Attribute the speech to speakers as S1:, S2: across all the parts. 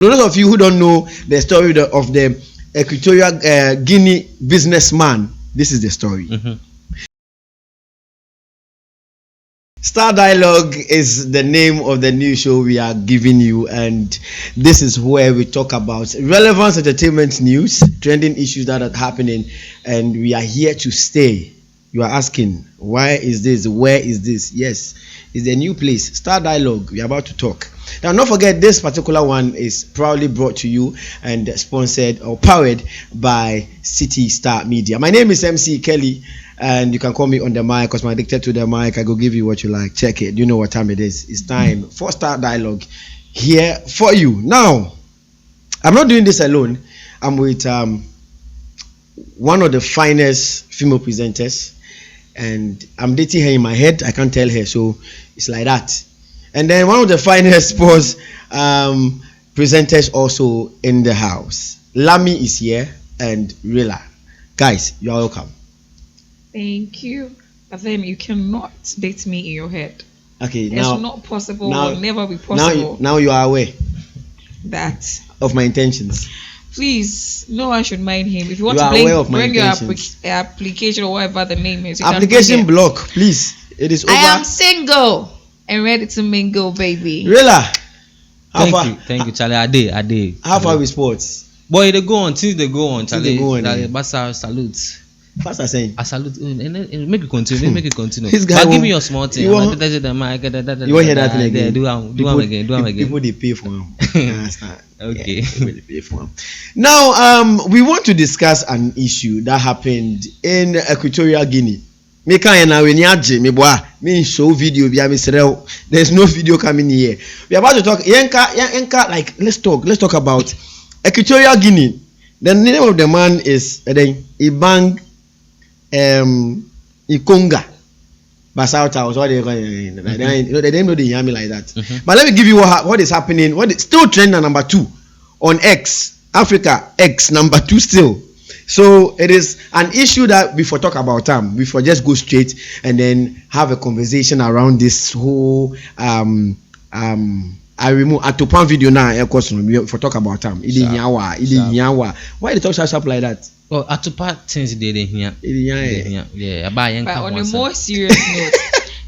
S1: Those of you who don't know the story of the Equatorial Guinea businessman, this is the story. Star Dialogue is the name of the new show we are giving you, and this is where we talk about relevant entertainment news, trending issues that are happening, and we are here to stay. You are asking, why is this? Where is this? Yes, it's a new place. Star Dialogue. We are about to talk. Now, don't forget, this particular one is proudly brought to you and sponsored or powered by City Star Media. My name is MC Kelly, and you can call me on the mic because I'm addicted to the mic. I go give you what you like. Check it. You know what time it is. It's time for Star Dialogue here for you. Now, I'm not doing this alone. I'm with one of the finest female presenters, and I'm dating her in my head. I can't tell her, so it's like that. And then one of the finest sports presenters also in the house. Lami is here and Rila. Guys, you are welcome.
S2: Thank you. But then you cannot date me in your head.
S1: Okay,
S2: it's
S1: now
S2: not possible.
S1: Now,
S2: will never be possible.
S1: Now you are aware
S2: that
S1: of my intentions.
S2: Please, no one should mind him. If you want
S1: You
S2: to bring your application or whatever the name is.
S1: Application block, please. It is over.
S2: I am single and ready to mingle, baby.
S1: Rila,
S3: thank you, Charlie. I did.
S1: How far with sports?
S3: Boy, they go on. Since they go on, Charlie.
S1: Basa
S3: salute.
S1: Basa saying.
S3: I salute. Make it continue. Make it continue.
S1: This guy
S3: but give me your small thing.
S1: You won't hear that thing again.
S3: Do them again.
S1: People they pay for him.
S3: Okay.
S1: Yeah, they pay for him. Now, we want to discuss an issue that happened in Equatorial Guinea. There's no video coming here. We are about to talk. Like let's talk about Equatorial Guinea. The name of the man is Ebang Engonga. Basauta was what they call it. They didn't know they hear me like that. But let me give you what is happening. What is still trending number 2 on X Africa X number 2 still. So it is an issue that before talk about before just go straight and then have a conversation around this whole I remove a Topan video now for talk about why they talk sharp like that?
S3: Well, Atupa things they didn't hear. Yeah,
S2: but on a more serious note,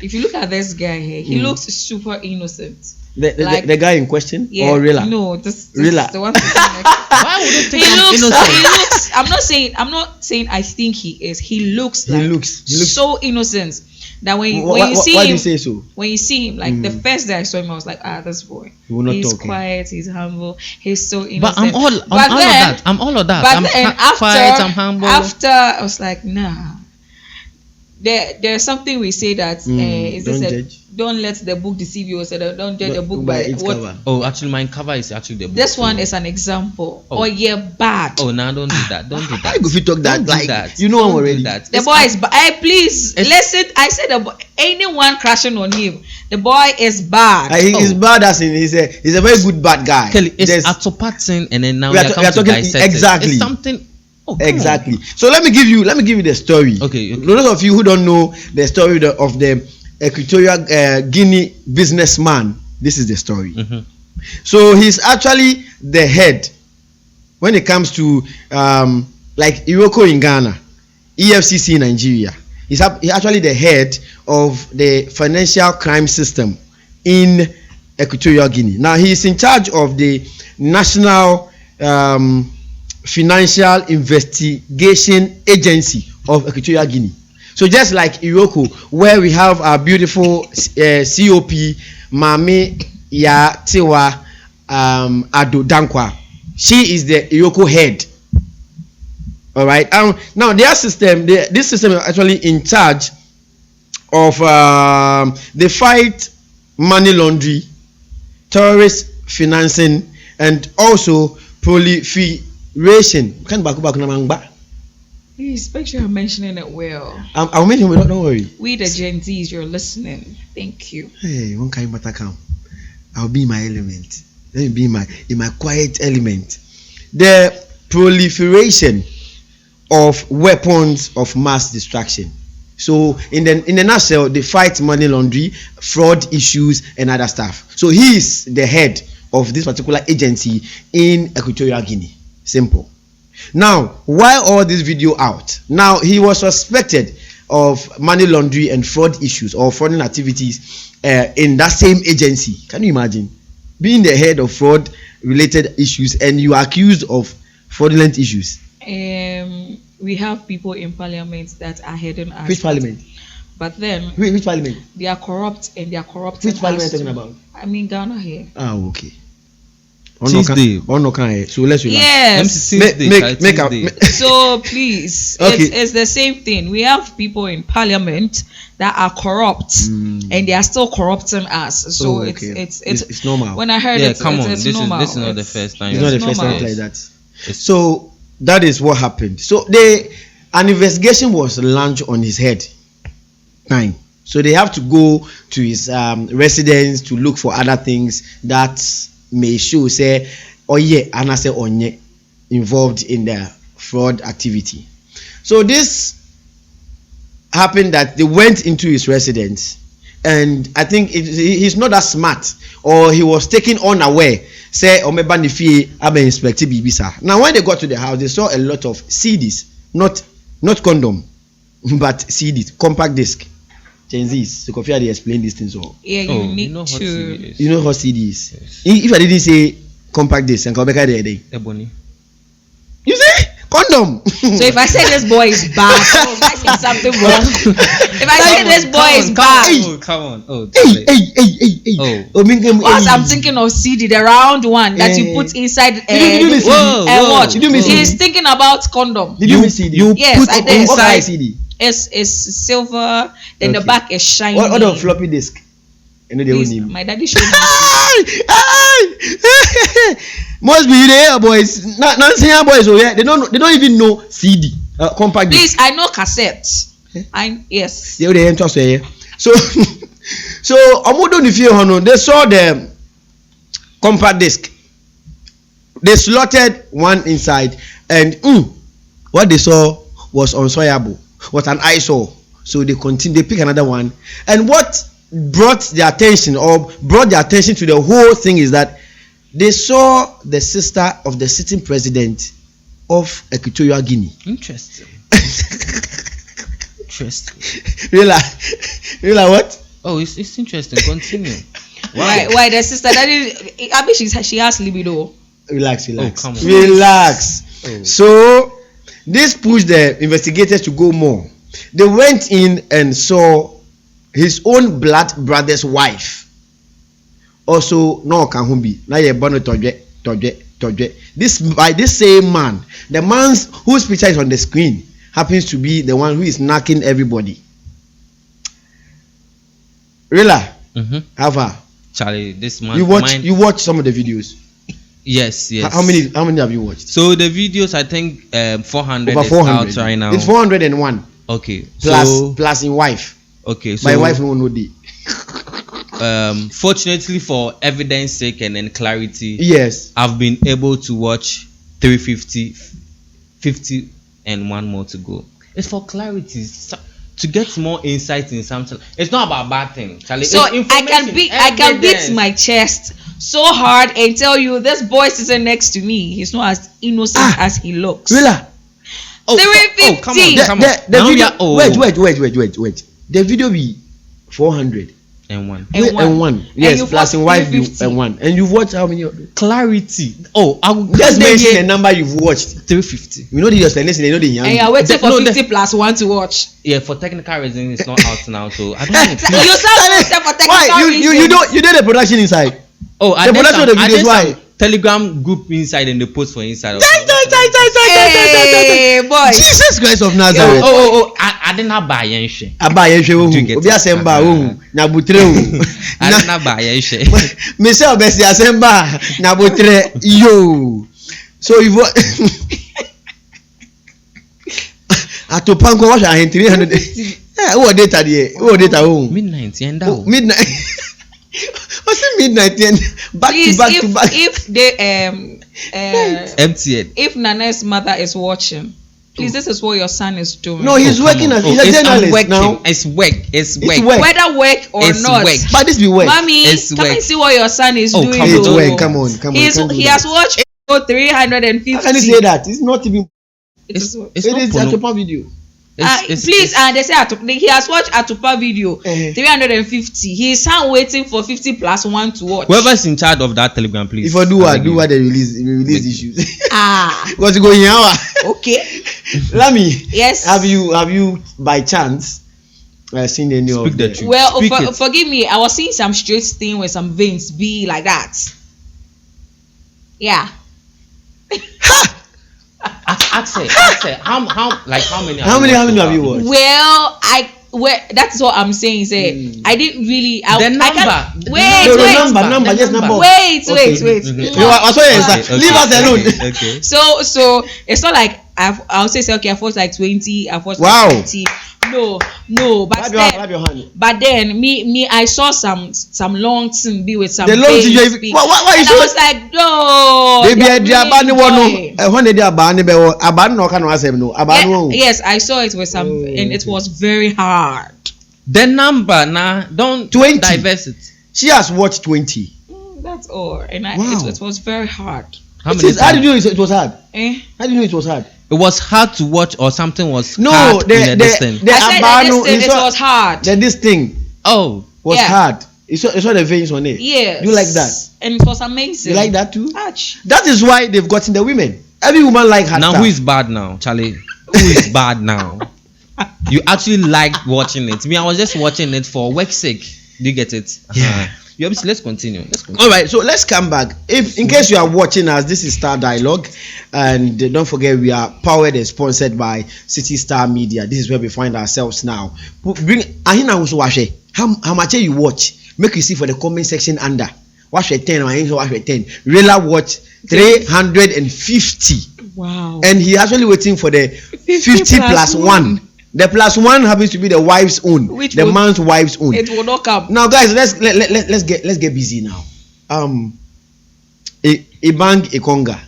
S2: if you look at this guy here, he looks super innocent.
S1: The guy in question,
S2: yeah,
S1: or Rila?
S2: No, this
S1: Rila.
S2: the one. Why would you think he looks? I'm not saying I think he is. He looks so innocent that when you see him,
S1: why do you say so?
S2: When you see him, like the first day I saw him, I was like, this boy. He's quiet. He's humble. He's so innocent.
S3: But I'm all of that. I'm all of that.
S2: But
S3: I'm
S2: then
S3: quiet. I'm humble.
S2: After I was like, nah. There's something we say that don't let the book deceive you. So don't judge the book by its
S1: cover.
S3: Oh, actually, my cover is actually the book.
S2: This one is an example. Oh, yeah, bad.
S3: Oh, no, don't do that. Don't do that.
S1: If you talk that,
S3: like that.
S1: You know I'm already.
S3: That.
S2: The boy is bad. Please listen. I said anyone crashing on him. The boy is bad.
S1: He's bad as in he's a very good bad guy.
S3: Kelly, it's Atopatin, and then now we are
S1: talking exactly.
S3: It's something. Oh,
S1: exactly. So let me give you the story.
S3: Okay.
S1: Those of you who don't know the story of the Equatorial Guinea businessman, this is the story. So he's actually the head when it comes to like Iroko in Ghana, EFCC in Nigeria. He's actually the head of the financial crime system in Equatorial Guinea. Now he is in charge of the national Financial Investigation Agency of Equatorial Guinea. So just like Iroko, where we have our beautiful COP Mame Yatiwa Ado Dankwa, she is the Iroko head. All right. Now this system is actually in charge of the fight money laundering, terrorist financing, and also proliferation.
S2: Please make sure you're mentioning it well.
S1: I'll mention it. Don't worry.
S2: We the Gen Zs, you're listening. Thank you.
S1: Hey, one kind of come. I'll be in my element. Let me be in my quiet element. The proliferation of weapons of mass destruction. So in the nutshell, they fight money laundering, fraud issues, and other stuff. So he is the head of this particular agency in Equatorial Guinea. Simple. Now, why all this video out? Now, he was suspected of money laundering and fraud issues or fraudulent activities in that same agency. Can you imagine being the head of fraud related issues and you are accused of fraudulent issues?
S2: We have people in parliament that are heading us.
S1: Which parliament?
S2: But then
S1: which parliament?
S2: They are corrupt and they are corrupting.
S1: Which parliament are you talking about?
S2: I mean Ghana here.
S1: Ah, okay.
S3: Tuesday.
S1: So let's relax.
S2: Yes. So please, okay. It's the same thing. We have people in parliament that are corrupt and they are still corrupting us. So it's
S1: normal.
S2: When I heard
S3: it's
S2: normal.
S3: This is not the first time.
S1: It's not the first time like that. So that is what happened. So an investigation was launched on his head. Fine. So they have to go to his residence to look for other things that may show say and I say onye involved in the fraud activity. So this happened that they went into his residence, and I think he's not that smart, or he was taken unaware. Say omeba ni fie abe inspect bibisa. Now when they got to the house, they saw a lot of CDs, not condom, but CDs, compact disc. Gen Z's, so Kofi, they explain these things all.
S2: Yeah, you know to.
S1: You know what CDs? Yes. If I didn't say compact disc, and Kobeka the
S3: Ebony.
S1: You say condom.
S2: So if I say this boy is bad, if I say something wrong, if I say this boy is bad,
S3: come on.
S1: Hey.
S2: Once I'm thinking of CD, the round one that you put inside and watch. He's thinking about condom.
S1: Did you CD?
S2: Yes, I did.
S1: Inside CD.
S2: It's silver, then the back is shiny.
S1: What the floppy disk? You know the name.
S2: My daddy showed me.
S1: Must be there, boys. Not saying boys. Oh yeah, they don't even know CD. Compact disc.
S2: Please, I know cassette. Yes.
S1: They were enter here. So Amudo Nifio Hono, they saw the compact disc. They slotted one inside, and what they saw was unsawable. Was an eyesore. So they continue, they pick another one. And what brought their attention to the whole thing is that they saw the sister of the sitting president of Equatorial Guinea.
S3: Interesting.
S1: Really what?
S3: Oh, it's interesting. Continue.
S2: Why the sister? That is, I mean, she has libido.
S1: Relax.
S3: Oh, come on.
S1: Relax.
S3: Oh.
S1: So this pushed the investigators to go more. They went in and saw his own blood brother's wife. Also, no Kahumbi. Now you're born Tojwe. This by this same man, the man whose picture is on the screen happens to be the one who is knocking everybody. Really? How far?
S3: Charlie, this man.
S1: You watch some of the videos.
S3: Yes.
S1: How many have you watched?
S3: So the videos, I think 400
S1: over 400
S3: is out right now.
S1: It's 401.
S3: Okay.
S1: Plus in wife.
S3: Okay. So
S1: my wife no know the.
S3: Fortunately for evidence sake and then clarity,
S1: yes,
S3: I've been able to watch 350, 50 and one more to go. It's for clarity, to get more insight in something. It's not about bad thing, Charlie.
S2: So I can beat my chest so hard and tell you this boy sitting next to me, he's not as innocent as he looks.
S1: Really?
S2: 350.
S3: Come on.
S1: The video, wait. The video be 400
S3: and
S1: one. Yes, plus in wife and one. And you've watched how many?
S3: Clarity. Oh, I will
S1: just mention the number you've watched.
S3: 350.
S1: We know the explanation. They know the young.
S2: And you're waiting for 50 plus one to watch.
S3: Yeah, for technical reasons, it's not out now. So I don't know.
S2: You sound for technical reasons.
S1: You did the production inside.
S3: Oh,
S1: the production of the videos. Why?
S3: Telegram group inside and the post for inside.
S2: Hey, boy.
S1: Jesus Christ of Nazareth.
S3: I didn't have buy yen share.
S1: Obi asemba na butre
S3: I didn't have buy yen share.
S1: Me say obesi asemba na butre yo. So you atopanko what are 300. What data there? What data home?
S3: Midnight and down.
S1: Midnight. What's it midnight and back to back?
S2: If they
S3: MTN.
S2: if Nana's mother is watching, Please, this is what your son is doing.
S1: No, he's working as he's a journalist now.
S3: It's work.
S2: Whether work or
S3: it's
S2: not.
S3: Work.
S1: But this be work.
S2: Mommy, come and see what your son is doing.
S1: It's work. Come on.
S2: He has watched 350.
S1: How can you say that? It's not even.
S2: It is
S1: a Atupa video.
S2: Please, they say he has watched Atupa video 350. His son waiting for 50 plus 1 to watch.
S3: Whoever's in charge of that Telegram, please.
S1: If I do what they release issues. What's going on?
S2: Okay.
S1: Lami.
S2: Yes.
S1: Have you by chance seen any of the truth?
S2: Well, forgive me. I was seeing some straight stain with some veins be like that. Yeah.
S3: Ask her. How many have you watched?
S2: Well, that's what I'm saying. I didn't really.
S3: The number.
S1: Number. Just number.
S2: Wait.
S1: Leave us alone.
S3: Okay.
S2: So it's not like I'll say okay. I've watched like 20. I've watched
S1: wow.
S2: like 30. No. But then me, I saw some long thing be with some.
S1: The long thing. Why
S2: and I was like, no. Yes, I saw it with some, and it was very hard.
S3: The number now, don't
S1: 20.
S3: Diverse it.
S1: She has watched 20.
S2: That's all, and
S1: wow.
S2: it was very hard.
S3: How did
S1: you know it was hard? How did you know it was hard?
S3: It was hard to watch, or something was
S1: no,
S3: hard in the thing.
S2: It was hard.
S1: This thing. Was hard. You saw the veins on it.
S2: Yes.
S1: You like that?
S2: And it was amazing.
S1: You like that too?
S2: Ouch.
S1: That is why they've gotten the women. Every woman like her.
S3: Now
S1: stuff.
S3: who is bad now, Charlie? Who is bad now? You actually liked watching it. Me, I was just watching it for work's sake. Do you get it?
S1: Yeah.
S3: Let's continue.
S1: All right, so let's come back. If in case you are watching us, this is Star Dialogue, and don't forget we are powered and sponsored by City Star Media. This is where we find ourselves now. Bring Ahina also watch it. How much you watch? Make you see for the comment section under. Watch it 10, I watch it 10. Rela watch 350.
S2: Wow.
S1: And he actually waiting for the 50 plus 1. The plus 1 happens to be the wife's own, man's wife's own.
S2: It will not come.
S1: Now, guys, let's get busy now. Ebang Engonga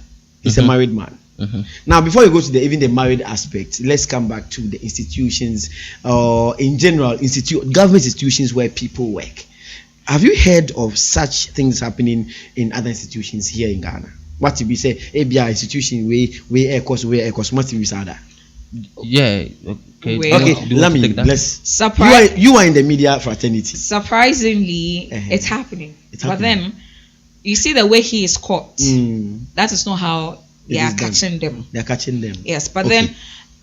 S1: is a married man. Now, before you go to the married aspect, let's come back to the institutions, in general, government institutions where people work. Have you heard of such things happening in other institutions here in Ghana? What to be say? ABI institution where air course what to be said?
S3: Yeah.
S1: Okay. Let me. Let's. You are in the media fraternity.
S2: Surprisingly, it's happening. But then, you see the way he is caught. That is not how they are catching them.
S1: They are catching them.
S2: Yes, but then,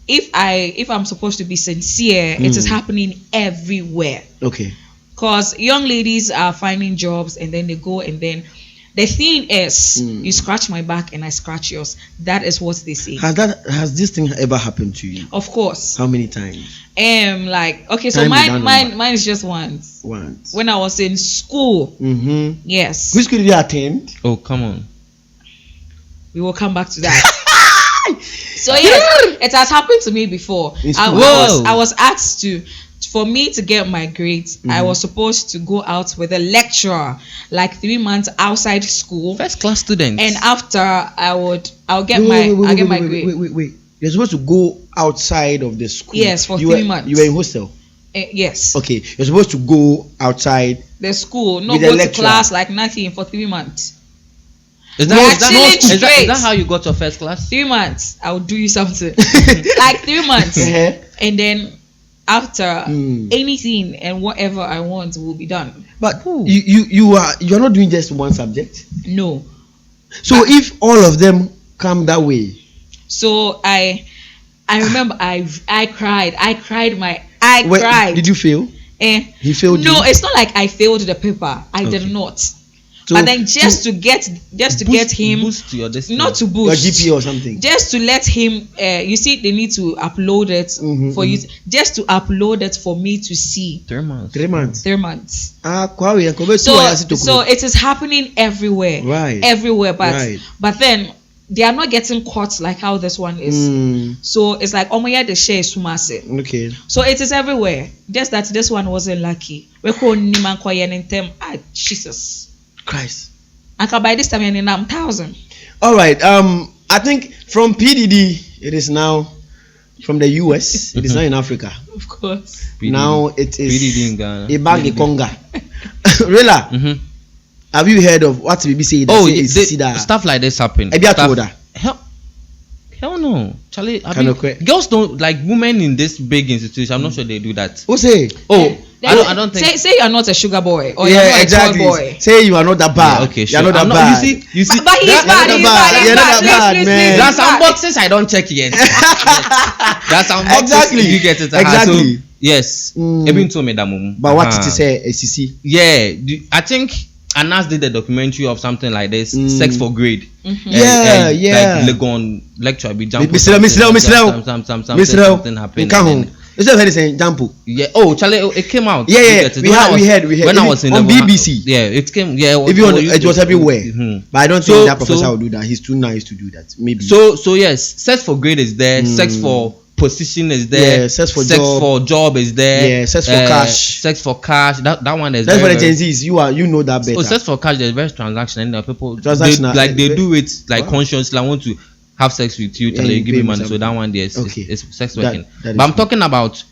S2: if I'm supposed to be sincere, it is happening everywhere.
S1: Okay.
S2: Because young ladies are finding jobs and then they go and then the thing is you scratch my back and I scratch yours. That is what they say.
S1: Has this thing ever happened to you?
S2: Of course.
S1: How many times?
S2: So mine is just once. When I was in school. Yes.
S1: Which school did you attend?
S3: Oh, come on.
S2: We will come back to that. So yes, it has happened to me before. I was asked for me to get my grades, I was supposed to go out with a lecturer like 3 months outside school.
S3: First class student.
S2: And after I'll get my grade.
S1: Wait. You're supposed to go outside of the school.
S2: Yes, for 3 months.
S1: You were in hostel?
S2: Yes.
S1: Okay. You're supposed to go outside
S2: the school, not go to class like nothing for 3 months.
S3: Is that how you got your first class?
S2: 3 months. I'll do you something. Like 3 months. And then after anything and whatever I want will be done.
S1: But you are not doing just one subject?
S2: No.
S1: So if all of them come that way.
S2: So I remember I cried. I cried.
S1: Did you fail? He failed you?
S2: No, it's not like I failed the paper. I did not. So but then just to get him
S3: boost your destiny.
S2: Not to boost
S1: your GPA or something.
S2: Just to let him you see they need to upload it for you just to upload it for me to see.
S3: 3 months.
S1: 3 months.
S2: 3 months.
S1: So
S2: it is happening everywhere.
S1: Right.
S2: Everywhere. But then they are not getting caught like how this one is. So it's like the share is sumase.
S1: Okay.
S2: So it is everywhere. Just that this one wasn't lucky. We call Niman Koyen in them. Jesus
S1: Christ.
S2: And by this time I'm 1,000.
S1: All right. I think from PDD it is now from the US. It is not in Africa.
S2: Of course.
S1: Now it is
S3: Ebang
S1: Engonga. Really? Have you heard of what BB say?
S3: Stuff like this happen. Hell no, Charlie. Girls don't like women in this big institution. I'm not sure they do that.
S1: Who say?
S3: I don't think.
S2: Say you're not a sugar boy or you're not
S1: exactly.
S2: a toy boy.
S1: Say you are not that bad.
S3: Yeah, okay, sure.
S1: You're not that bad.
S3: You see.
S2: But he's bad.
S1: You're not that bad, man.
S3: There are some boxes I don't check yet. There are some boxes.
S1: Exactly.
S3: You get it.
S1: Exactly.
S3: So, yes. Ebin told me that mum.
S1: But what did you say? ACC?
S3: Yeah, I think Anas did a documentary of something like this, Sex for Grade.
S1: Yeah.
S3: Like Legon lecture be jump.
S1: Something
S3: happened.
S1: It's just very saying jump.
S3: Yeah. Oh, Charlie, it came out.
S1: Yeah. We heard.
S3: When I was in
S1: on BBC.
S3: Yeah, it came. Yeah.
S1: It was everywhere. But I don't think that professor will do that. He's too nice to do that. Maybe.
S3: So yes, sex for grade is there. Sex for position is there.
S1: Yeah, sex for
S3: job is there.
S1: Yeah, sex for cash.
S3: Sex for cash. That one is.
S1: That's for the Gen Zs. You know that better.
S3: So sex for cash is very transactional. And people
S1: they
S3: do it like consciously. I want to have sex with you till you give me money. So that one there is sex working. But I'm talking about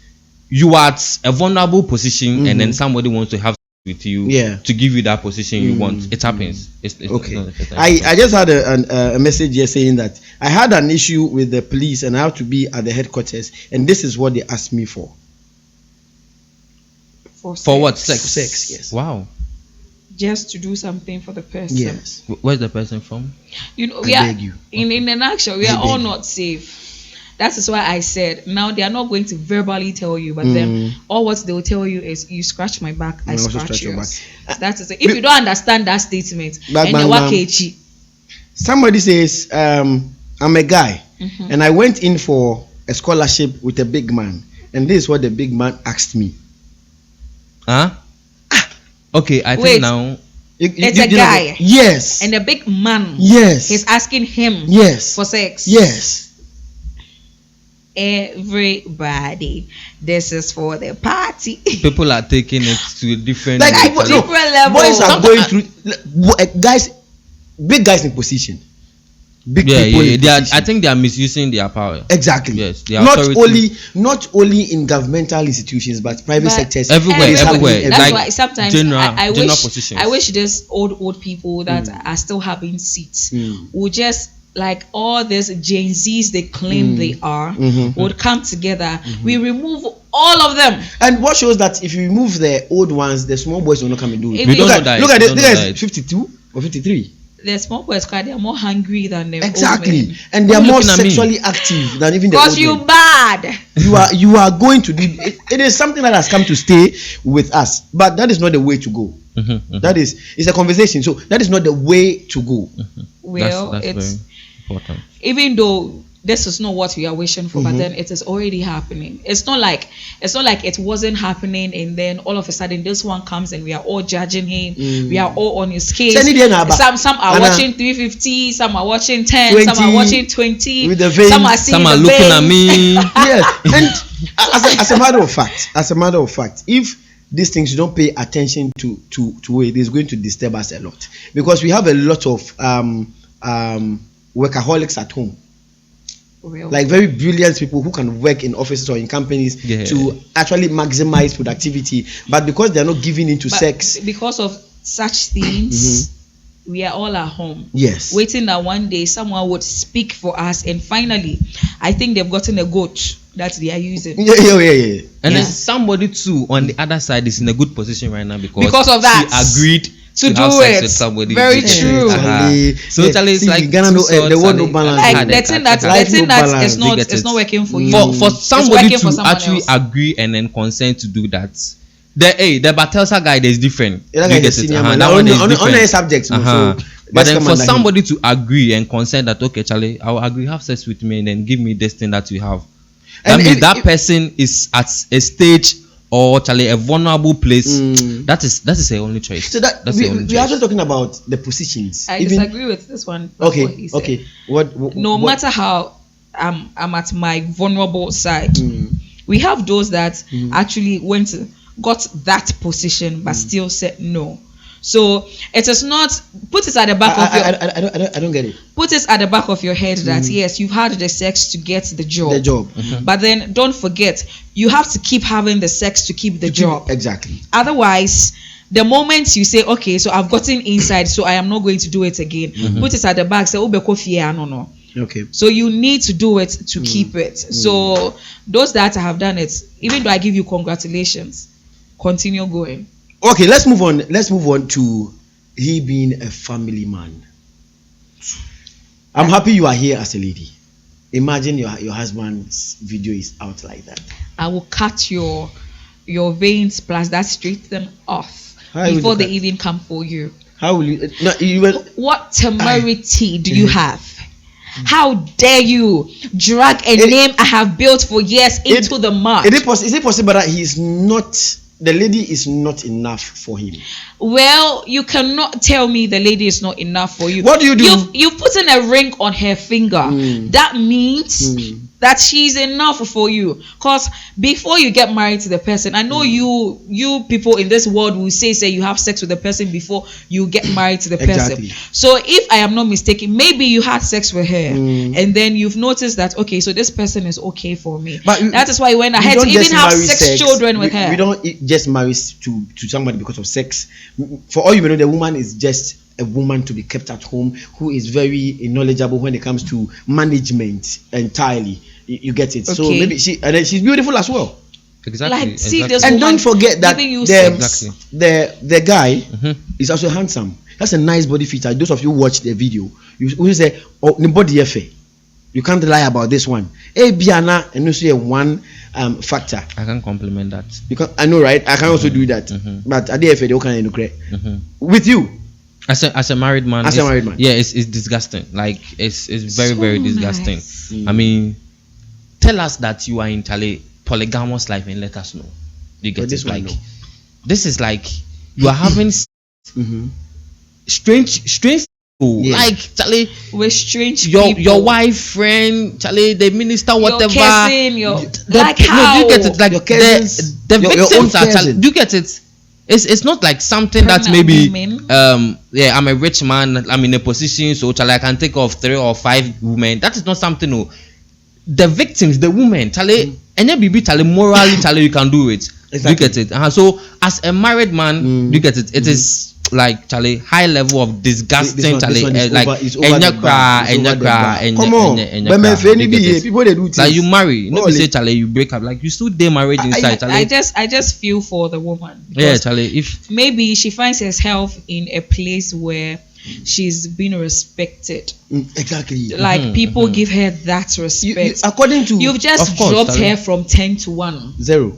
S3: you are at a vulnerable position and then somebody wants to have sex with you to give you that position you want. It happens. It's
S1: okay. I just had a message here saying that I had an issue with the police and I have to be at the headquarters and this is what they asked me for.
S3: For what? Sex,
S1: yes.
S3: Wow.
S2: Just to do something for the person.
S1: Yes.
S3: Where's the person from?
S2: You know, in a nutshell, we are all not safe. That is why I said now they are not going to verbally tell you, but then all what they will tell you is you scratch my back, I scratch yours. That is it. If you don't understand that statement,
S1: somebody says, I'm a guy and I went in for a scholarship with a big man, and this is what the big man asked me.
S3: Huh? Okay, I think now
S2: it's a guy.
S1: Yes.
S2: And a big man.
S1: Yes.
S2: He's asking him.
S1: Yes.
S2: For sex.
S1: Yes.
S2: Everybody, this is for the party.
S3: People are taking it to a different
S2: different level.
S1: Boys are going through big guys in position. Big people in position.
S3: I think they are misusing their power.
S1: Exactly.
S3: Yes.
S1: Not only in governmental institutions, but private sectors.
S3: Everywhere.
S2: That's
S3: like
S2: why sometimes I wish these old people that are still having seats would just, like all these Gen Zs they claim they are, would come together. We remove all of them. And
S1: what shows that if you remove the old ones, the small boys will not come and do it.
S3: Look at
S1: this 52 or 53.
S2: The small boys, they are more hungry than the
S1: exactly,
S2: old men.
S1: and they are more sexually active than even the old men.
S2: Because you bad.
S1: You are going to do it is something that has come to stay with us, but that is not the way to go. That is, it's a conversation, so that is not the way to go.
S2: Well,
S3: that's very important.
S2: Even though this is not what we are wishing for, but then it is already happening. It's not like it wasn't happening and then all of a sudden this one comes and we are all judging him. We are all on his case. Some are watching 350, some are watching 10, 20, some are watching 20, some are
S3: looking at me.
S1: Yes. And as a matter of fact, if these things you don't pay attention to it is going to disturb us a lot, because we have a lot of workaholics at home.
S2: Really?
S1: Like very brilliant people who can work in offices or in companies to actually maximize productivity, but because they are not giving into sex,
S2: because of such things, we are all at home.
S1: Yes,
S2: waiting that one day someone would speak for us, and finally, I think they've gotten a goat that they are using.
S1: Yeah.
S3: And then somebody too on the other side is in a good position right now because
S2: of that
S3: she agreed
S2: to do
S3: have sex
S2: it.
S3: With somebody.
S2: Very true.
S3: So it's like
S1: Ghana the world no balance.
S2: Like the thing that it's not working for you.
S3: For somebody to actually agree and then consent to do that. The Baltasar guy is different.
S1: That guy is senior man. On a subject.
S3: But then for somebody to agree and consent that, okay, Charlie, I will agree, have sex with me and then give me this thing that you have. That means that person is at a stage or a vulnerable place. That is her only choice.
S1: So we are just talking about the positions.
S2: I disagree with this one.
S1: Okay. What
S2: no matter how I'm at my vulnerable side, we have those that actually got that position but still said no. So it is not. Put it at the back of your.
S1: I don't get it.
S2: Put it at the back of your head that yes, you've had the sex to get the job. But then don't forget, you have to keep having the sex to keep the job.
S1: Exactly.
S2: Otherwise, the moment you say, okay, so I've gotten inside, so I am not going to do it again. Put it at the back. Say, no.
S1: Okay.
S2: So you need to do it to keep it. So those that have done it, even though I give you congratulations, continue going.
S1: Okay, let's move on. Let's move on to he being a family man. I'm happy you are here as a lady. Imagine your husband's video is out like that.
S2: I will cut your veins plus that straight them off before they even come for you.
S1: How will you?
S2: What temerity do you have? How dare you drag a name I have built for years into the mud?
S1: Is it possible that he is not? The lady is not enough for him?
S2: Well, you cannot tell me the lady is not enough for you.
S1: What do you do?
S2: You've put in a ring on her finger. That means that she's enough for you. Because before you get married to the person, I know you people in this world will say you have sex with the person before you get married to the person. So if I am not mistaken, maybe you had sex with her and then you've noticed that, okay, so this person is okay for me. But that is why you went ahead to even have sex children with her.
S1: We don't just marry to somebody because of sex. For all you know, the woman is just a woman to be kept at home who is very knowledgeable when it comes to management entirely. You get it? Okay. So maybe she's beautiful as well.
S3: Exactly.
S2: See this
S1: and don't forget that the guy is also handsome. That's a nice body feature. Those of you who watch the video, you say, "Oh, the body effect." You can't lie about this one. Biana, and you see one factor.
S3: I can compliment that.
S1: Because I know, right? I can also do that. But at the end, they can create with you.
S3: As a married man, yeah, it's disgusting. Like it's very, very disgusting.
S2: Nice.
S3: I mean, tell us that you are in polygamous life and let us know. You get it? Like this is like you are having strange. Like Charlie,
S2: with strange
S3: your wife, friend, Charlie, the minister, whatever.
S2: Your cousin, how?
S3: No, you get it? Like
S1: your cousins,
S3: the victims are Charlie. Do you get it? It's not like something that maybe I'm a rich man, I'm in a position, so Charlie, I can take off 3 or 5 women. That is not something. No, the victims, the women, Charlie, and then be Charlie morally, Charlie, you can do it. Exactly. You get it? So as a married man, you get it? It is like Charlie, high level of disgusting Charlie, like
S1: come on, people they do things.
S3: Like you marry, no, say Charlie, you break up, like you still day marriage inside. Charlie,
S2: I just feel for the woman.
S3: Yeah, Charlie, if
S2: maybe she finds herself in a place where she's being respected.
S1: Exactly.
S2: Like people give her that respect.
S1: According to
S2: you've just dropped her from 10 to 1.
S1: 0.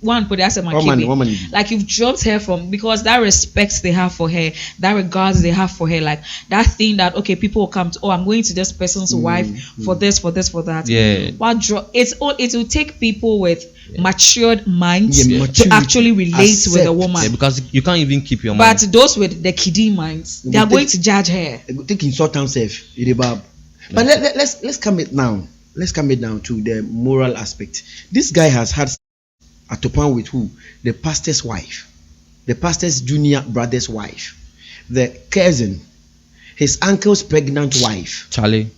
S2: One, but that's a like you've dropped her from, because that respect they have for her, that regards they have for her, like that thing that okay, people will come to, I'm going to this person's wife for this, for that.
S3: Yeah.
S2: It will take people with matured minds to actually relate with a woman.
S3: Yeah, because you can't even keep your mind.
S2: But those with the kiddie minds, they are going to judge her.
S1: Take insult themselves. But let's come it now. Let's come it down to the moral aspect. This guy has had a topan with who? The pastor's wife, the pastor's junior brother's wife, the cousin, his uncle's pregnant wife.
S3: Charlie.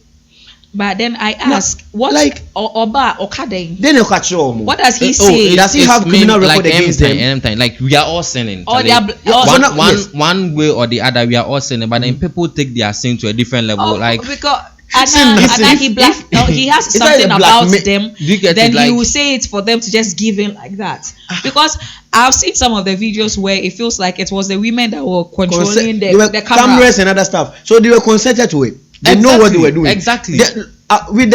S2: But then I ask, what like Oba Okade?
S1: Then what
S2: does he say?
S1: Does he have criminal record against them?
S3: Like we are all sinning.
S2: One
S3: way or the other, we are all sinning. But then people take their sin to a different level.
S2: Because he has something about them, then he will say it for them to just give in like that. Because I've seen some of the videos where it feels like it was the women that were controlling the camera.
S1: Cameras and other stuff. So they were consented to it. They know what they were doing.
S3: Exactly.
S1: I'm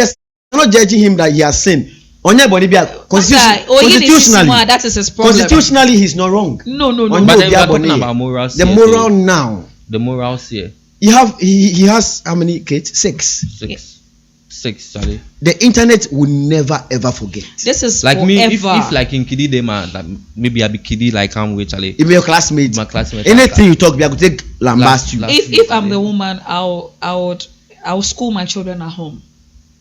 S1: not judging him that he has sinned. Constitutionally,
S2: that is his problem.
S1: Constitutionally, he's not wrong.
S2: No.
S3: But then we're talking about morals.
S1: The moral now.
S3: The morals here.
S1: He has how many kids? 6.
S3: 6, sorry.
S1: The internet will never ever forget.
S2: This is
S3: like
S2: forever.
S3: Me. If like in Kiddy day, man, like maybe I be Kiddy like I'm with Charlie.
S1: If your classmate,
S3: my classmate,
S1: anything you talk, we are going to take lambast you.
S2: If I'm the woman, I'll school my children at home.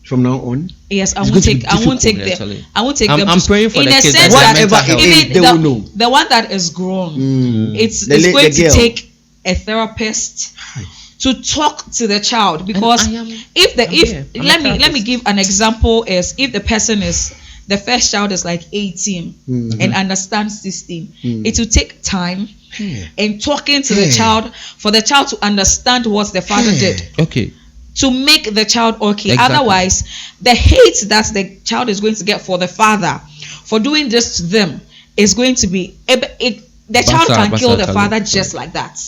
S1: From now on,
S2: yes, I won't take them.
S3: I'm praying for
S2: in
S3: the kids.
S2: Sense that
S1: whatever they will know.
S2: The one that is grown, it's going to take a therapist to talk to the child, because let me give an example. Is if the first child is like 18 and understands this thing, it will take time and talking to the child for the child to understand what the father did.
S3: Okay.
S2: To make the child okay.
S3: Exactly.
S2: Otherwise, the hate that the child is going to get for the father for doing this to them is going to be the child can kill the father just like that.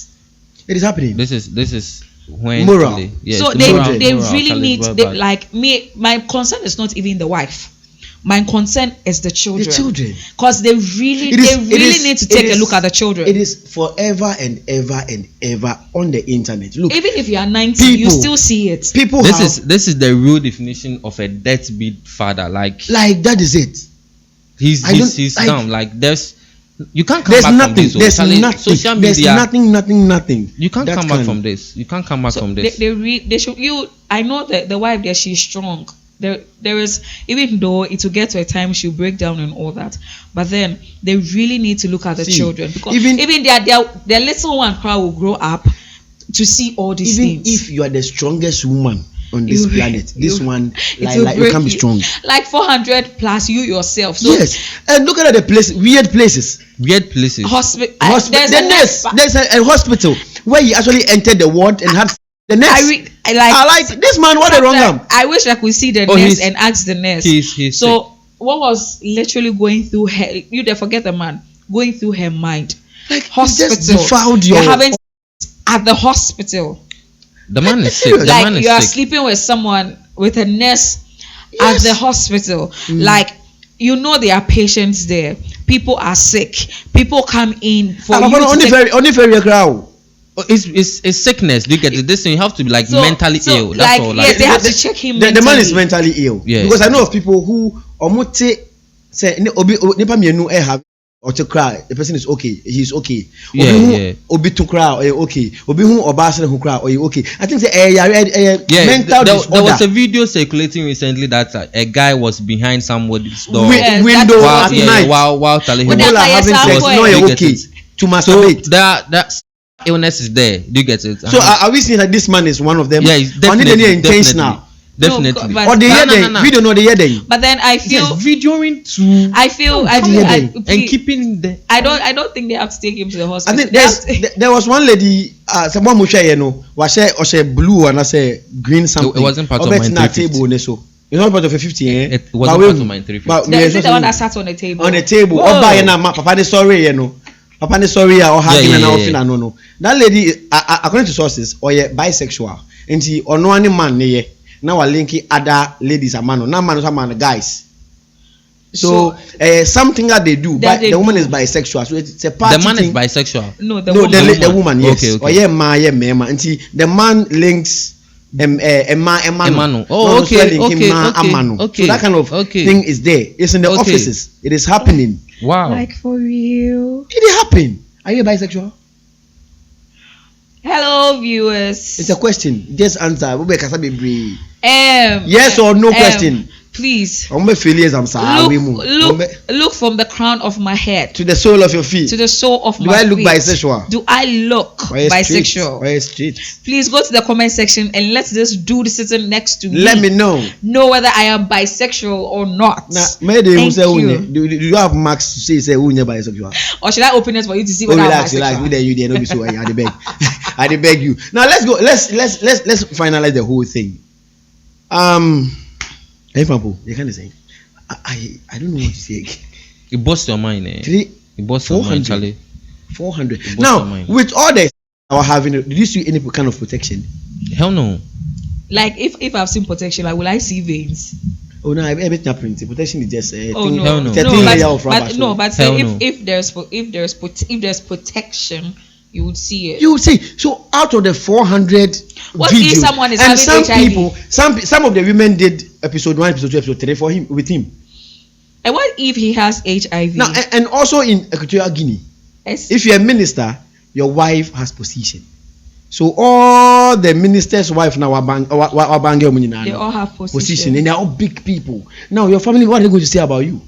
S1: It is happening.
S3: This is when
S1: moral.
S3: Yes,
S2: so they really need like me. My concern is not even the wife. My concern is the children.
S1: The children,
S2: because they really need to take a look at the children.
S1: It is forever and ever and ever on the internet. Look,
S2: even if you are 90, you still see it.
S3: This is the real definition of a deadbeat father. Like that
S1: is it.
S3: He's down. Like you can't come
S1: back
S3: from this.
S1: There's nothing.
S3: Social media,
S1: there's nothing.
S3: You can't come back from this. You can't come back from this.
S2: They should. I know that the wife there, she's strong. There is, even though it will get to a time she'll break down and all that, but then they really need to look at the children, because even their little one probably will grow up to see all these things.
S1: Even if you are the strongest woman on this planet, this one like you can be strong.
S2: Like 400 plus you yourself. So
S1: yes, and look at the weird places.
S2: Hospital.
S1: There's a hospital where he actually entered the ward and had the nurse. I like this man. What a wrong arm.
S2: I wish I could see the nurse and ask the nurse.
S3: He's
S2: so sick. What was literally going through her? You dare forget the man going through her mind.
S1: Like
S2: hospital.
S1: Just defiled your.
S2: You're having at the hospital.
S3: The man is sick.
S2: Like you are sleeping with someone with a nurse at the hospital. Like you know there are patients there. People are sick. People come in for
S1: only very crowd.
S3: It's sickness. Look at this thing. You have to be mentally ill. That's all.
S2: They have to check him.
S1: The man is mentally ill.
S3: Yeah.
S1: Because I know of people who say have or to cry. The person is okay. He's okay. Obi to cry or okay. Obi who obasa who cry or okay. I think mental disorder.
S3: There was a video circulating recently that a guy was behind somebody's door
S1: window at night
S3: while telling him
S1: people are having sex. No, you're okay to masturbate.
S3: So that illness is there. Do you get it?
S1: So are we saying that this man is one of them?
S3: Yeah, he's definitely
S1: intentional.
S3: Definitely.
S1: Or the video, no, the heading.
S2: But then I feel
S3: videoing too.
S2: and
S3: keeping the.
S2: I don't think they have to take him to the hospital.
S1: I think there was one lady. Someone was she blue and I say green something.
S3: It wasn't part of my 350.
S1: It's not part of a 50.
S3: It wasn't part of my 350.
S2: Is it the one that sat on the table?
S1: On the table. Papa sorry, Papa sorry or having an outfit. No. That lady, according to sources, or bisexual. And she or no any man now are linking other ladies a man, no man guys. So something that they do, but the woman is bisexual, so it's a part.
S3: The man is bisexual.
S1: The woman, yes.
S3: Okay.
S1: Or and see the man links Emmanuel.
S3: Oh, okay.
S1: So that kind of thing is there. It's in the offices. It is happening.
S3: Wow.
S2: Like for real.
S1: Did it happen? Are you bisexual?
S2: Hello, viewers.
S1: It's a question. Just answer.
S2: Yes
S1: or no question.
S2: Please.
S1: Look from
S2: the crown of my head
S1: to the sole of your feet.
S2: To the sole of my feet.
S1: Do I look bisexual?
S2: Do I look bisexual?
S1: Straight?
S2: Please go to the comment section and let this dude sitting next to me.
S1: Let me know
S2: whether I am bisexual or not.
S1: Thank you. Do you have marks to say bisexual?
S2: Or should I open it for you to see whether I'm bisexual?
S1: I beg you. Now let's go. Let's finalize the whole thing. Hey, Papu, you can't say. I don't know what to say.
S3: It busts your mind, eh? It busts your mind, Charlie.
S1: 400. Now, with all this, our having, did you see any kind of protection?
S3: Hell no.
S2: Like if I've seen protection, like will I see veins?
S1: Oh no, everything happening. Protection is just
S2: no. But if there's protection, you would see it.
S1: You would see. So out of the 400
S2: what
S1: videos,
S2: if someone is
S1: and
S2: having
S1: some
S2: HIV?
S1: people, some of the women did episode 1, episode 2, episode 3 for him with him.
S2: And what if he has HIV?
S1: Now, and also in Equatorial Guinea, if you're a minister, your wife has position. So all the ministers' wife now are
S2: they all have position,
S1: and they are all big people. Now your family, what are they going to say about you?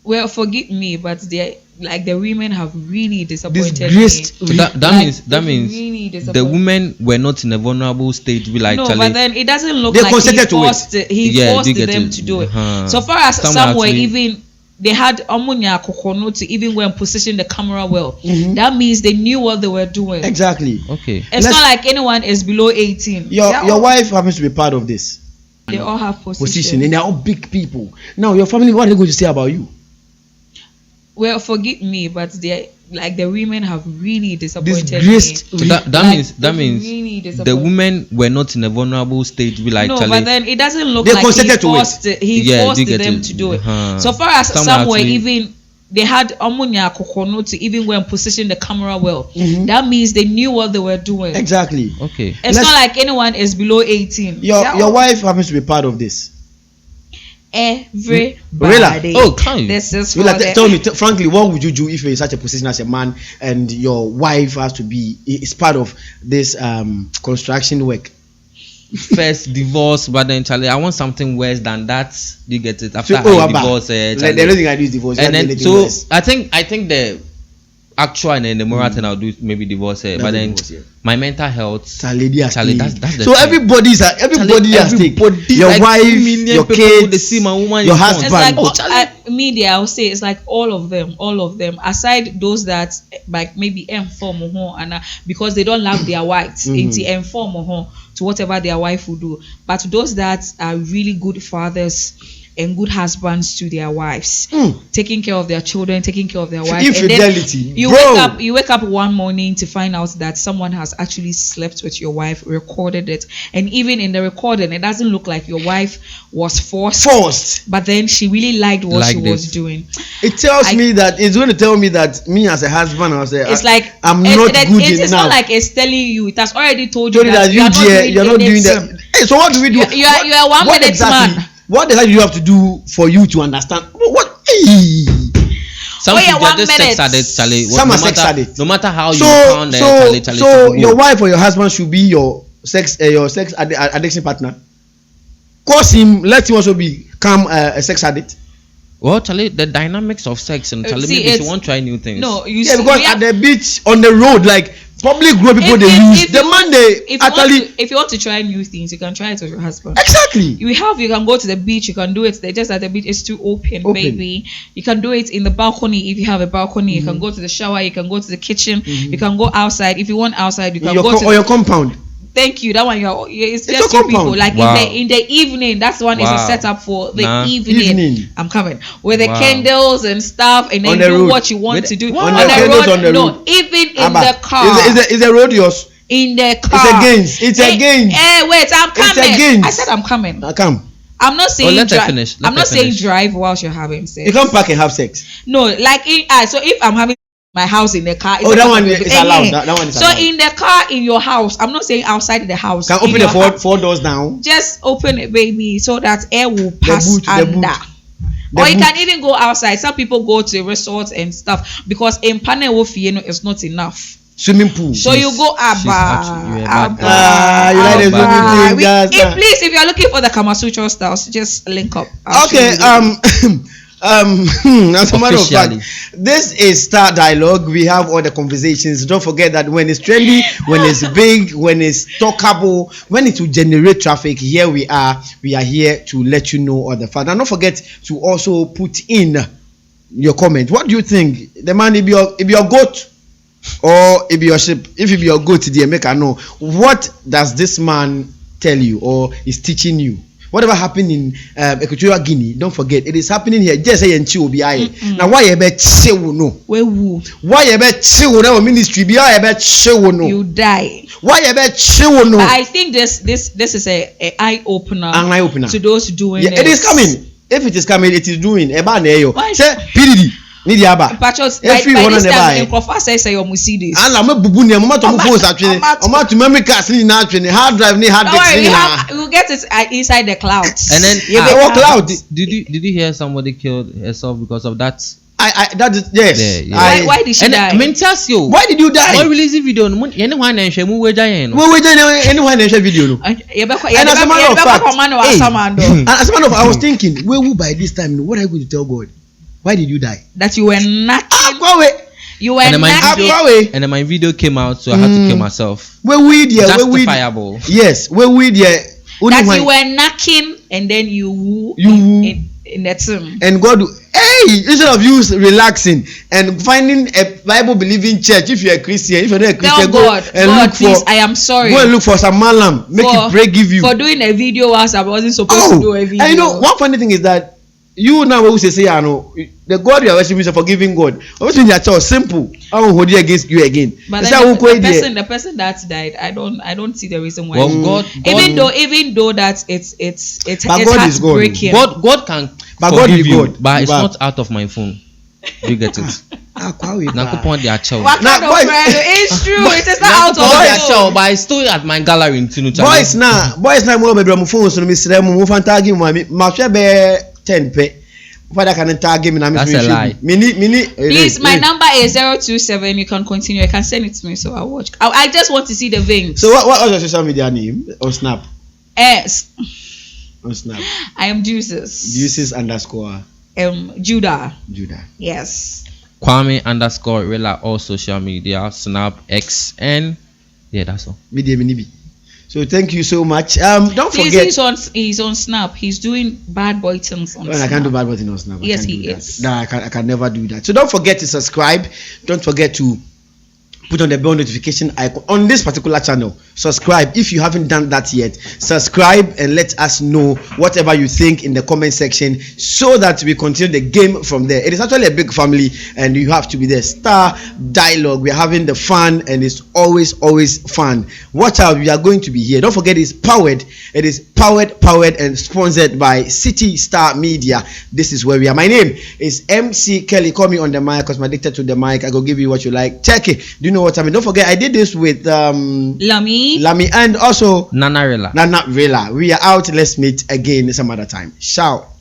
S2: Well, forgive me, but the women have really disappointed
S1: Disgraced.
S2: me.
S3: That means
S2: really
S3: the women were not in a vulnerable state.
S2: But then it doesn't look like he forced them to do it. So far as some were even, they had ammonia kokono to even go and position the camera well. That means they knew what they were doing.
S1: Exactly.
S3: Okay.
S2: It's not like anyone is below 18.
S1: Your wife happens to be part of this.
S2: They all have position,
S1: and they're all big people. Now your family, what are they going to say about you?
S2: Well, forgive me, but the women have really disappointed
S1: Disgraced.
S2: me.
S3: That means really the women were not in a vulnerable state.
S2: But then it doesn't look like he forced them to do it. So far as some were even, they had ammonia kokono to even go and position the camera well. That means they knew what they were doing.
S1: Exactly.
S3: Okay.
S2: It's not like anyone is below 18.
S1: Your wife happens to be part of this.
S2: Everybody. This is
S1: tell me, frankly, what would you do if you're in such a position as a man and your wife has to be is part of this construction work?
S3: First divorce, but then Charlie, I want something worse than that. You get it? After I divorce,
S1: the only thing I do is divorce.
S3: And then I think the actual and the moral thing I'll do maybe divorce her. But then my mental health, Charlie, that's the
S1: so
S3: thing.
S1: everybody has stake. Your wife, your kids,
S3: they see my woman,
S1: your husband.
S2: It's media, I'll say it's like all of them. Aside those that like maybe inform and because they don't love their wives, it's inform to whatever their wife will do. But those that are really good fathers and good husbands to their wives, taking care of their children, taking care of their wives.
S1: Infidelity.
S2: And then you wake up one morning to find out that someone has actually slept with your wife, recorded it, and even in the recording, it doesn't look like your wife was forced, but then she really liked what she was doing.
S1: It tells me that it's going to tell me that me as a husband,
S2: it's like
S1: I'm not good enough.
S2: It's not like it's telling you. It has already told you that
S1: you're not doing that. Hey, so what do we do?
S2: You are 1 minute man.
S1: What the hell do you have to do for you to understand? What? Hey.
S3: Some people are just sex addicts, Charlie.
S1: Some are sex addicts.
S3: No matter how you count them, Charlie.
S1: So your wife or your husband should be your sex addiction partner. Cause him, let him also become a sex addict.
S3: Well, Charlie, the dynamics of sex and Charlie, maybe she won't try new things.
S2: No,
S1: because at the beach, on the road, like public road people they use the man they actually.
S2: If you want to try new things, you can try it with your husband.
S1: Exactly.
S2: You can go to the beach. You can do it. Just at the beach, it's too open, baby. You can do it in the balcony if you have a balcony. You can go to the shower. You can go to the kitchen. You can go outside if you want outside. You can go to
S1: your compound.
S2: Thank you. That one, it's just two people. Like in the evening, that's one is a setup for the evening. I'm coming with the candles and stuff, and then do what you want to do
S1: on the road.
S2: No, even in the car.
S1: Is the road yours?
S2: In the car.
S1: It's against.
S2: Wait, I'm coming. I said I'm coming.
S1: I come.
S2: I'm not saying
S3: drive.
S2: I'm not saying drive whilst you're having sex.
S1: You can't park and have sex.
S2: No, like so if I'm having my house in the car.
S1: That one is allowed. That one is allowed.
S2: So in the car, in your house, I'm not saying outside the house.
S1: Can open the four doors down.
S2: Just open it, baby, so that air will pass under. Or you can even go outside. Some people go to resorts and stuff because in Panel it's not enough.
S1: Swimming pool.
S2: So you go Abba. Please, if you are looking for the Kama Sutra styles, just link up.
S1: Okay. As a matter of fact, this is Star Dialogue. We have all the conversations. Don't forget that when it's trendy, when it's big, when it's talkable, when it will generate traffic, here we are. We are here to let you know all the facts. And don't forget to also put in your comment. What do you think? The man, if your goat or if your sheep, if it be your goat, the make I know. What does this man tell you or is teaching you? Whatever happened in Equatorial Guinea, don't forget it is happening here. Just say and chill be now. Why you bet chill no? Why you bet chill no? Ministry be bet chill no?
S2: You die.
S1: Why you bet chill no?
S2: I think this is a eye opener. An eye opener to those doing.
S1: It is coming. If it is coming, it is doing. Eba neyo. Say PDD. Need aba.
S2: Patrons, by this time, in Professor say your Mercedes.
S1: And I'm a bubu ne. Mama to move phones actually. Mama to memory cards ni na actually. Hard drive ni hard disk ni na.
S2: You get it inside the clouds.
S3: And then
S1: cloud.
S3: Did you hear somebody killed herself because of that?
S1: That is yes.
S3: Yeah.
S2: Why did she die?
S1: Why did you die?
S3: Why release the video? Anyone and share move
S1: anyone and share video no. And as a matter of fact, I was thinking, where will by this time? What are you going to tell God? Why did you die?
S2: That you were knacking. You were
S3: knacking. And then my video came out, so I had to kill myself. Justifiable.
S1: Yes.
S2: That you were knacking and then you woo in the tomb.
S1: And God, instead of you relaxing and finding a Bible believing church, if you're a Christian, if you're not a Christian,
S2: God, please, I am sorry.
S1: Go and look for some malam, make it pray, give you.
S2: For doing a video whilst I wasn't supposed to do a video.
S1: And you know, one funny thing is that you now who say, I know the God you are worshiping is a forgiving God. Obviously, your child simple. I won't hold you against you again.
S2: But the person that died, I don't see the reason why.
S3: Well, God,
S2: even though that it's heartbreaking.
S3: God can forgive you, but it's not out of my phone. You get it?
S2: What kind of prayer? It's true. It is not out of my phone.
S3: But it's still at my gallery in Tinubu.
S1: Boys now, more baby on phone. So me say mo fan tag him. Ma share be 10 pe. Father can tag him.
S3: That's a lie.
S2: Please, my number is 027. You can continue. You can send it to me, so I'll watch. I just want to see the veins.
S1: So what was your social media name on Snap? On Snap.
S2: I am Juices.
S1: Juices _
S2: Judah.
S1: Yes.
S3: Kwame _ Rela, all social media, Snap, X, and yeah, that's all.
S1: So thank you so much. Don't forget.
S2: He's on Snap. He's doing bad boy things on Snap.
S1: I can't do bad boy things on Snap.
S2: Yes, he is.
S1: No, I can never do that. So don't forget to subscribe. Don't forget to put on the bell notification icon on this particular channel. Subscribe if you haven't done that yet. Subscribe and let us know whatever you think in the comment section so that we continue the game from there. It is actually a big family and you have to be there. Star Dialogue. We are having the fun and it's always fun. Watch out, we are going to be here. Don't forget it's powered. It is powered and sponsored by City Star Media. This is where we are. My name is MC Kelly. Call me on the mic because I'm addicted to the mic. I go give you what you like. Check it. Do you know what I mean? Don't forget I did this with Lami and also
S3: Nana Rela.
S1: We are out. Let's meet again some other time. Ciao.